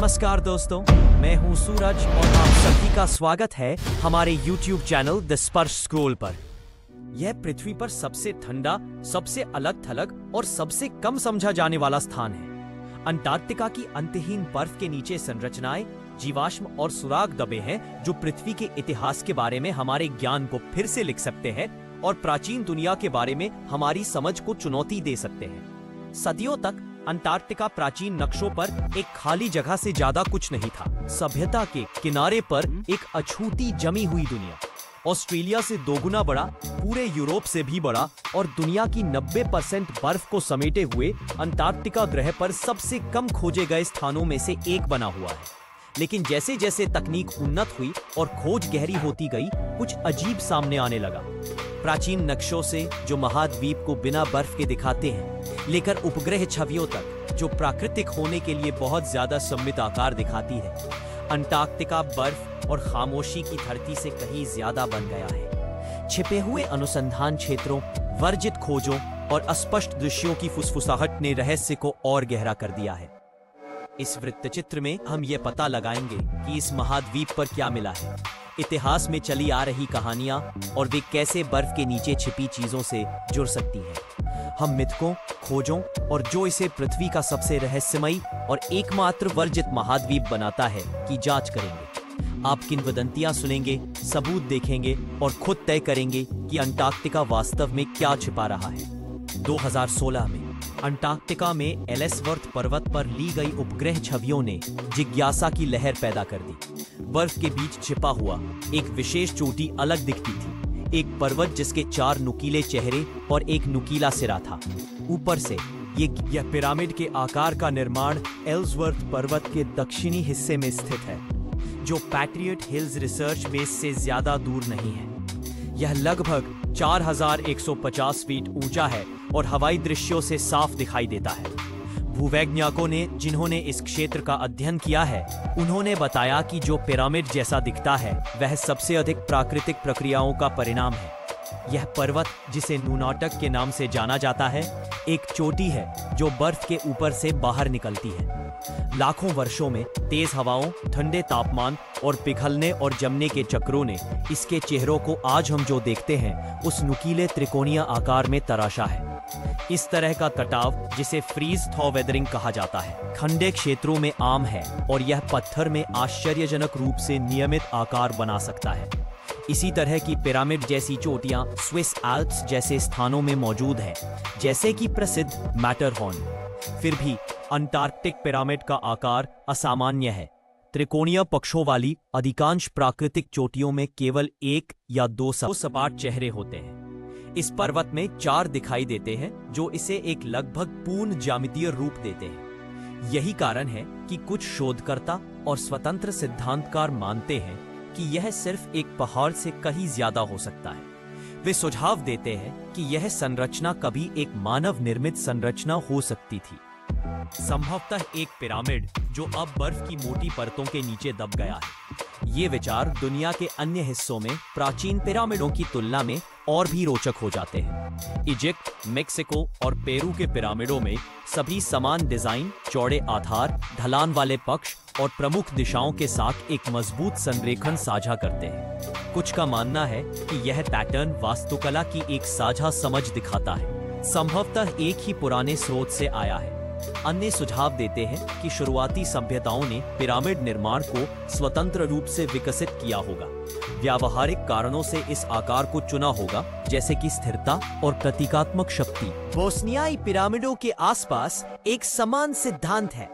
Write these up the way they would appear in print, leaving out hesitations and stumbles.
नमस्कार दोस्तों, मैं हूं सूरज और आप सभी का स्वागत है हमारे YouTube चैनल द स्पर्श स्क्रोल पर। यह पृथ्वी पर सबसे ठंडा, सबसे अलग थलग और सबसे कम समझा जाने वाला स्थान है। अंटार्कटिका की अंतहीन बर्फ के नीचे संरचनाएं, जीवाश्म और सुराग दबे हैं जो पृथ्वी के इतिहास के बारे में हमारे ज्ञान को फिर से लिख सकते हैं और प्राचीन दुनिया के बारे में हमारी समझ को चुनौती दे सकते हैं। सदियों तक अंटार्कटिका प्राचीन नक्शों पर एक खाली जगह से ज्यादा कुछ नहीं था। सभ्यता के किनारे पर एक अछूती जमी हुई दुनिया, ऑस्ट्रेलिया से दोगुना बड़ा, पूरे यूरोप से भी बड़ा और दुनिया की 90% बर्फ को समेटे हुए अंटार्कटिका ग्रह पर सबसे कम खोजे गए स्थानों में से एक बना हुआ है। लेकिन जैसे जैसे तकनीक उन्नत हुई और खोज गहरी होती गई, कुछ अजीब सामने आने लगा। प्राचीन नक्शों से जो महाद्वीप को बिना बर्फ के दिखाते हैं, लेकर उपग्रह छवियों तक जो प्राकृतिक होने के लिए बहुत ज्यादा समृद्ध आकार दिखाती है, अंटार्कटिका बर्फ और खामोशी की धरती से कहीं ज्यादा बन गया है। छिपे हुए अनुसंधान क्षेत्रों, वर्जित खोजों और अस्पष्ट दृश्यों की फुसफुसाहट ने रहस्य को और गहरा कर दिया है। इस वृत्तचित्र में हम ये पता लगाएंगे कि इस महाद्वीप पर क्या मिला है, इतिहास में चली आ रही कहानियां और वे कैसे बर्फ के नीचे छिपी चीजों से जुड़ सकती हैं। हम मिथकों, खोजों और जो इसे पृथ्वी का सबसे रहस्यमयी और एकमात्र वर्जित महाद्वीप बनाता है की जांच करेंगे। आप किंवदंतियां सुनेंगे, सबूत देखेंगे और खुद तय करेंगे कि अंटार्कटिका वास्तव में क्या छिपा रहा है। 2016 में अंटार्कटिका में एलेसवर्थ पर्वत पर ली गई उपग्रह छवियों ने जिज्ञासा की लहर पैदा कर दी। बर्फ के बीच छिपा हुआ एक विशेष चोटी अलग दिखती थी, एक पर्वत जिसके 4 नुकीले चेहरे और एक नुकीला सिरा था। ऊपर से यह पिरामिड के आकार का निर्माण एल्सवर्थ पर्वत के दक्षिणी हिस्से में स्थित है, जो पैट्रियट हिल्स रिसर्च बेस से ज्यादा दूर नहीं है। यह लगभग 4150 फीट ऊंचा है और हवाई दृश्यों से साफ दिखाई देता है। भूवैज्ञानिकों ने जिन्होंने इस क्षेत्र का अध्ययन किया है, उन्होंने बताया कि जो पिरामिड जैसा दिखता है वह सबसे अधिक प्राकृतिक प्रक्रियाओं का परिणाम है। यह पर्वत, जिसे नूनाटक के नाम से जाना जाता है, एक चोटी है जो बर्फ के ऊपर से बाहर निकलती है। लाखों वर्षों में तेज हवाओं, ठंडे तापमान और पिघलने और जमने के चक्रों ने इसके चेहरों को आज हम जो देखते हैं उस नुकीले त्रिकोणीय आकार में तराशा है। इस तरह का कटाव, जिसे फ्रीज थॉ वेदरिंग कहा जाता है, ठंडे क्षेत्रों में आम है और यह पत्थर में आश्चर्यजनक रूप से नियमित आकार बना सकता है। इसी तरह की पिरामिड जैसी चोटियां स्विस एल्प्स जैसे स्थानों में मौजूद हैं, जैसे कि प्रसिद्ध मैटरहॉर्न। फिर भी अंटार्कटिक पिरामिड का आकार असामान्य है। त्रिकोणीय पक्षों वाली अधिकांश प्राकृतिक चोटियों में केवल 1 या 2 सपाट चेहरे होते हैं। इस पर्वत में 4 दिखाई देते हैं, जो इसे एक लगभग पूर्ण ज्यामितीय रूप देते हैं। यही कारण है कि कुछ शोधकर्ता और स्वतंत्र सिद्धांतकार मानते हैं कि यह सिर्फ एक पहाड़ से कहीं ज्यादा हो सकता है। वे सुझाव देते हैं कि यह संरचना कभी एक मानव निर्मित संरचना हो सकती थी, संभवतः एक पिरामिड जो अब बर्फ की मोटी परतों के नीचे दब गया है। ये विचार दुनिया के अन्य हिस्सों में प्राचीन पिरामिडों की तुलना में और भी रोचक हो जाते हैं। इजिप्ट, मेक्सिको और पेरू के पिरामिडों में सभी समान डिजाइन, चौड़े आधार, ढलान वाले पक्ष और प्रमुख दिशाओं के साथ एक मजबूत संरेखन साझा करते हैं। कुछ का मानना है कि यह पैटर्न वास्तुकला की एक साझा समझ दिखाता है, संभवतः एक ही पुराने स्रोत से आया है। अन्य सुझाव देते हैं कि शुरुआती सभ्यताओं ने पिरामिड निर्माण को स्वतंत्र रूप से विकसित किया होगा, व्यावहारिक कारणों से इस आकार को चुना होगा, जैसे कि स्थिरता और प्रतीकात्मक शक्ति। बोस्नियाई पिरामिडों के आसपास एक समान सिद्धांत है,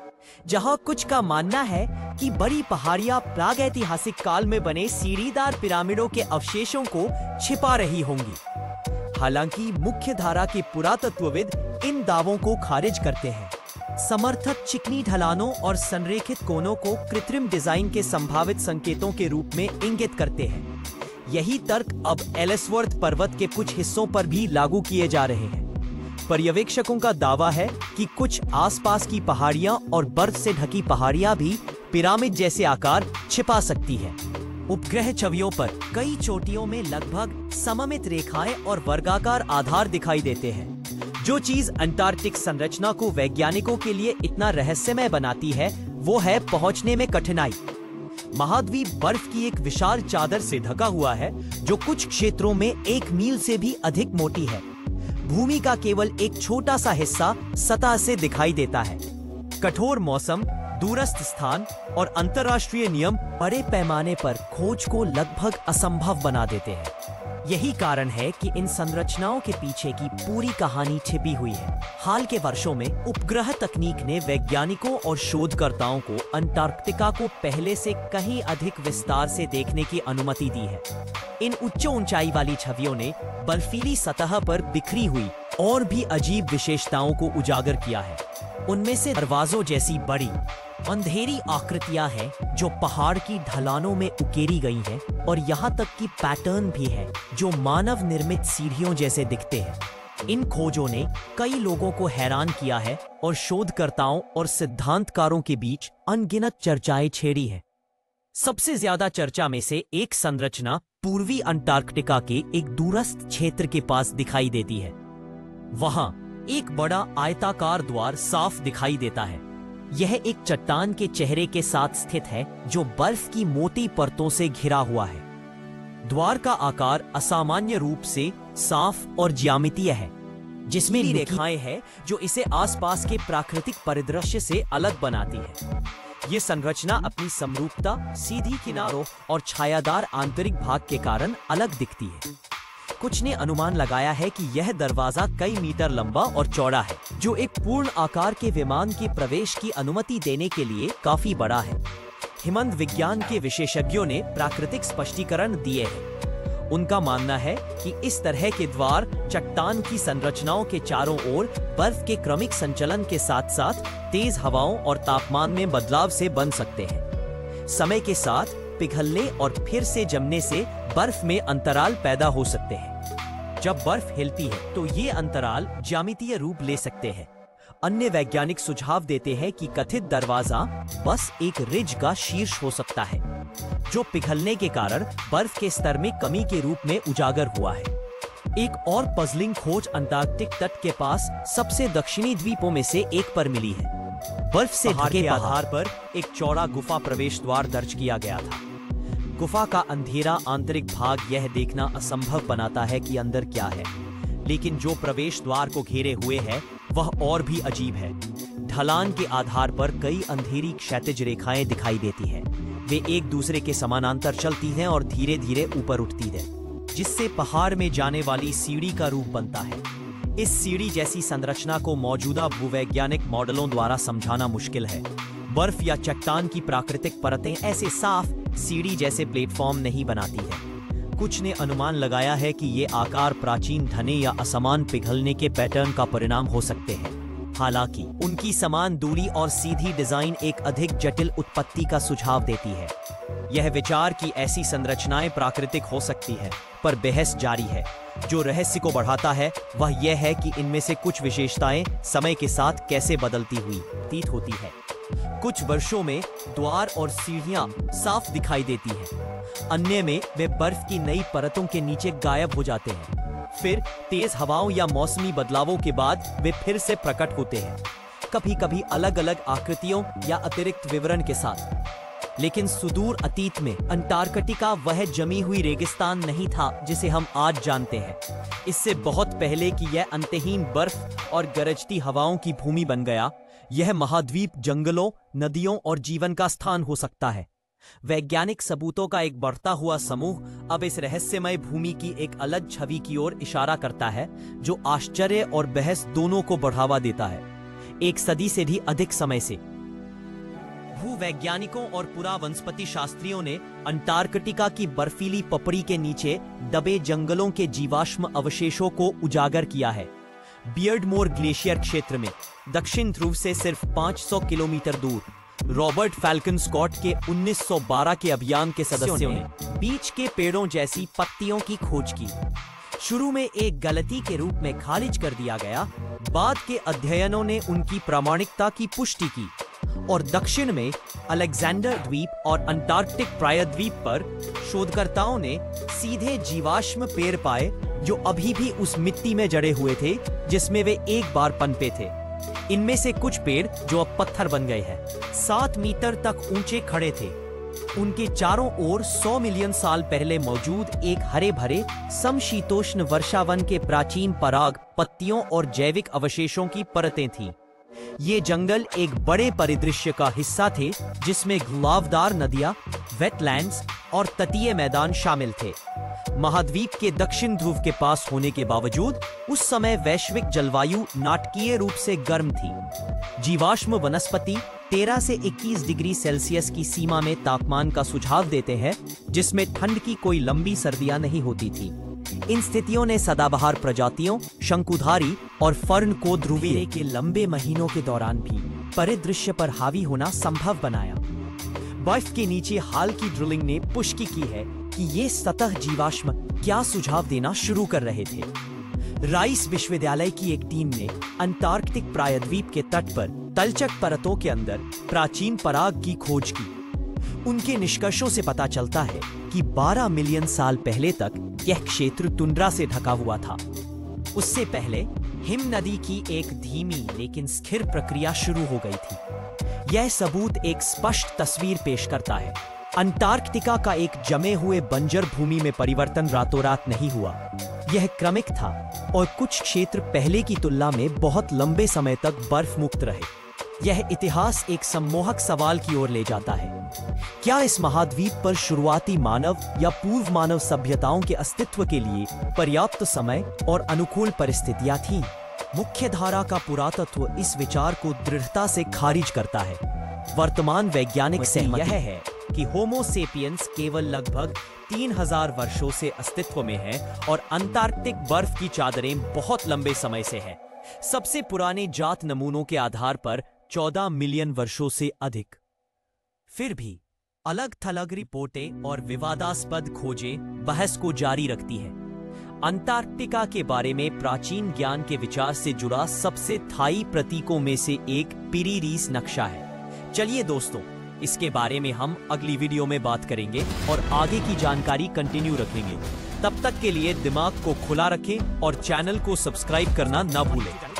जहां कुछ का मानना है कि बड़ी पहाड़ियां प्रागैतिहासिक काल में बने सीढ़ीदार पिरामिडों के अवशेषों को छिपा रही होंगी। हालांकि मुख्य धारा के पुरातत्वविद इन दावों को खारिज करते हैं। समर्थक चिकनी ढलानों और संरेखित कोनों को कृत्रिम डिजाइन के संभावित संकेतों के रूप में इंगित करते हैं। यही तर्क अब एलेसवर्थ पर्वत के कुछ हिस्सों पर भी लागू किए जा रहे हैं। पर्यवेक्षकों का दावा है कि कुछ आसपास की पहाड़ियां और बर्फ से ढकी पहाड़ियां भी पिरामिड जैसे आकार छिपा सकती है। उपग्रह छवियों पर कई चोटियों में लगभग सममित रेखाएं और वर्गाकार आधार दिखाई देते हैं। जो चीज अंटार्कटिक संरचना को वैज्ञानिकों के लिए इतना रहस्यमय बनाती है वो है पहुंचने में कठिनाई। महाद्वीप बर्फ की एक विशाल चादर से ढका हुआ है जो कुछ क्षेत्रों में 1 मील से भी अधिक मोटी है। भूमि का केवल एक छोटा सा हिस्सा सतह से दिखाई देता है। कठोर मौसम, दूरस्थ स्थान और अंतर्राष्ट्रीय नियम बड़े पैमाने पर खोज को लगभग असंभव बना देते हैं। यही कारण है कि इन संरचनाओं के पीछे की पूरी कहानी छिपी हुई है। हाल के वर्षों में उपग्रह तकनीक ने वैज्ञानिकों और शोधकर्ताओं को अंटार्कटिका को पहले से कहीं अधिक विस्तार से देखने की अनुमति दी है। इन उच्च ऊंचाई वाली छवियों ने बर्फीली सतह पर बिखरी हुई और भी अजीब विशेषताओं को उजागर किया है। उनमें से दरवाजों जैसी बड़ी अंधेरी आकृतियां हैं जो पहाड़ की ढलानों में उकेरी गई हैं, और यहाँ तक कि पैटर्न भी है जो मानव निर्मित सीढ़ियों जैसे दिखते हैं। इन खोजों ने कई लोगों को हैरान किया है और शोधकर्ताओं और सिद्धांतकारों के बीच अनगिनत चर्चाएं छेड़ी हैं। सबसे ज्यादा चर्चा में से एक संरचना पूर्वी अंटार्कटिका के एक दूरस्थ क्षेत्र के पास दिखाई देती है। वहां एक बड़ा आयताकार द्वार साफ दिखाई देता है। यह एक चट्टान के चेहरे के साथ स्थित है जो बर्फ की मोटी परतों से घिरा हुआ है। द्वार का आकार असामान्य रूप से साफ और ज्यामितीय है, जिसमें रेखाएं हैं जो इसे आसपास के प्राकृतिक परिदृश्य से अलग बनाती है। ये संरचना अपनी समरूपता, सीधी किनारों और छायादार आंतरिक भाग के कारण अलग दिखती है। कुछ ने अनुमान लगाया है कि यह दरवाजा कई मीटर लंबा और चौड़ा है, जो एक पूर्ण आकार के विमान के प्रवेश की अनुमति देने के लिए काफी बड़ा है। हिमंत विज्ञान के विशेषज्ञों ने प्राकृतिक स्पष्टीकरण दिए हैं। उनका मानना है कि इस तरह के द्वार चट्टान की संरचनाओं के चारों ओर बर्फ के क्रमिक संचलन के साथ साथ तेज हवाओं और तापमान में बदलाव से बन सकते हैं। समय के साथ पिघलने और फिर से जमने से बर्फ में अंतराल पैदा हो सकते हैं। जब बर्फ हिलती है तो ये अंतराल ज्यामितीय रूप ले सकते हैं। अन्य वैज्ञानिक सुझाव देते हैं कि कथित दरवाजा बस एक रिज का शीर्ष हो सकता है, जो पिघलने के कारण बर्फ के स्तर में कमी के रूप में उजागर हुआ है। एक और पजलिंग खोज अंटार्कटिक तट के पास सबसे दक्षिणी द्वीपों में से एक पर मिली है। बर्फ से ढके आधार पर एक चौड़ा गुफा प्रवेश द्वार दर्ज किया गया था। गुफा का अंधेरा आंतरिक भाग यह देखना असंभव बनाता है कि अंदर क्या है, लेकिन जो प्रवेश द्वार को घेरे हुए है वह और भी अजीब है। ढलान के आधार पर कई अंधेरी क्षैतिज रेखाएं दिखाई देती हैं। वे एक दूसरे के समानांतर चलती हैं और धीरे धीरे ऊपर उठती हैं, जिससे पहाड़ में जाने वाली सीढ़ी का रूप बनता है। इस सीढ़ी जैसी संरचना को मौजूदा भूवैज्ञानिक मॉडलों द्वारा समझाना मुश्किल है। बर्फ या चट्टान की प्राकृतिक परतें ऐसे साफ सीढ़ी जैसे प्लेटफॉर्म नहीं बनाती है। कुछ ने अनुमान लगाया है कि ये आकार प्राचीन धने या असमान पिघलने के पैटर्न का परिणाम हो सकते हैं। हालांकि उनकी समान दूरी और सीधी डिजाइन एक अधिक जटिल उत्पत्ति का सुझाव देती है। यह विचार कि ऐसी संरचनाएं प्राकृतिक हो सकती है पर बहस जारी है। जो रहस्य को बढ़ाता है वह यह है कि इनमें से कुछ विशेषताएं समय के साथ कैसे बदलती हुई प्रतीत होती है। कुछ वर्षों में द्वार और सीढ़ियां साफ दिखाई देती हैं। अन्य में वे बर्फ की नई परतों के नीचे गायब हो जाते हैं। फिर तेज हवाओं या मौसमी बदलावों के बाद वे फिर से प्रकट होते हैं, कभी कभी अलग अलग आकृतियों या अतिरिक्त विवरण के साथ। लेकिन सुदूर अतीत में अंटार्कटिका वह जमी हुई रेगिस्तान नहीं था जिसे हम आज जानते हैं। इससे बहुत पहले कि यह अंतहीन बर्फ और गरजती हवाओं की भूमि बन गया, यह महाद्वीप जंगलों, नदियों और जीवन का स्थान हो सकता है। वैज्ञानिक सबूतों का एक बढ़ता हुआ समूह अब इस रहस्यमय भूमि की एक अलग छवि की ओर इशारा करता है, जो आश्चर्य और बहस दोनों को बढ़ावा देता है। एक सदी से भी अधिक समय से भूवैज्ञानिकों और पुरावनस्पति शास्त्रियों ने अंटार्कटिका की बर्फीली पपड़ी के नीचे दबे जंगलों के जीवाश्म अवशेषों को उजागर किया है। बियर्डमोर ग्लेशियर क्षेत्र में दक्षिण ध्रुव से सिर्फ 500 किलोमीटर दूर रॉबर्ट फैल्कन स्कॉट के 1912 के अभियान के सदस्यों ने बीच के पेड़ों जैसी पत्तियों की खोज की। शुरू में एक गलती के रूप में खारिज कर दिया गया, बाद के अध्ययनों ने उनकी प्रामाणिकता की पुष्टि की और दक्षिण में अलेक्जेंडर द्वीप और अंटार्कटिक प्रायद्वीप पर शोधकर्ताओं ने सीधे जीवाश्म पेड़ पाए जो अभी भी उस मिट्टी में जड़े हुए थे जिसमें वे एक बार पनपे थे। इनमें से कुछ पेड़ जो अब पत्थर बन गए हैं 7 मीटर तक ऊंचे खड़े थे। उनके चारों ओर 100 मिलियन साल पहले मौजूद एक हरे भरे समशीतोष्ण वर्षावन के प्राचीन पराग, पत्तियों और जैविक अवशेषों की परतें थीं। ये जंगल एक बड़े परिदृश्य का हिस्सा थे जिसमें घुमावदार नदियां, वेटलैंड्स और तटीय मैदान शामिल थे। महाद्वीप के दक्षिण ध्रुव के पास होने के बावजूद उस समय वैश्विक जलवायु नाटकीय रूप से गर्म थी। जीवाश्म वनस्पति 13 से 21 डिग्री सेल्सियस की सीमा में तापमान का सुझाव देते हैं, जिसमें ठंड की कोई लंबी सर्दियां नहीं होती थी। इन स्थितियों ने सदाबहार प्रजातियों, शंकुधारी और फर्न को ध्रुवीय के लंबे महीनों के दौरान भी परिदृश्य पर हावी होना संभव बनाया। बर्फ के नीचे हाल की ड्रिलिंग ने पुष्टि की है कि ये सतह जीवाश्म क्या सुझाव देना शुरू कर रहे थे। राइस विश्वविद्यालय की एक टीम ने अंटार्कटिक प्रायद्वीप के तट पर तलछट परतों के अंदर प्राचीन पराग की खोज की। उनके निष्कर्षों से पता चलता है कि 12 मिलियन साल पहले तक यह क्षेत्र टुंड्रा से ढका हुआ था। उससे पहले हिम नदी की एक धीमी लेकिन स्थिर प्रक्रिया शुरू हो गई थी। यह सबूत एक स्पष्ट तस्वीर पेश करता है। अंटार्कटिका का एक जमे हुए बंजर भूमि में परिवर्तन रातों रात नहीं हुआ। यह क्रमिक था और कुछ क्षेत्र पहले की तुलना में बहुत लंबे समय तक बर्फ मुक्त रहे। यह इतिहास एक सम्मोहक सवाल की ओर ले जाता है। क्या इस महाद्वीप पर शुरुआती मानव या पूर्व मानव सभ्यताओं के अस्तित्व के लिए पर्याप्त समय और अनुकूल परिस्थितियां थीं? मुख्य धारा का पुरातत्व इस विचार को दृढ़ता से खारिज करता है। वर्तमान वैज्ञानिक सहमति यह है कि होमो सेपियंस केवल लगभग 3000 वर्षों से अस्तित्व में है और अंटार्कटिक बर्फ की चादरें बहुत लंबे समय से हैं। सबसे पुराने जात नमूनों के आधार पर 14 मिलियन वर्षों से अधिक। फिर भी अलग थलग रिपोर्टें और विवादास्पद खोजें बहस को जारी रखती हैं। अंटार्कटिका के बारे में प्राचीन ज्ञान के विचार से जुड़ा सबसे स्थायी प्रतीकों में से एक पिरी रीस नक्शा है। चलिए दोस्तों, इसके बारे में हम अगली वीडियो में बात करेंगे और आगे की जानकारी कंटिन्यू रखेंगे। तब तक के लिए दिमाग को खुला रखें और चैनल को सब्सक्राइब करना न भूलें।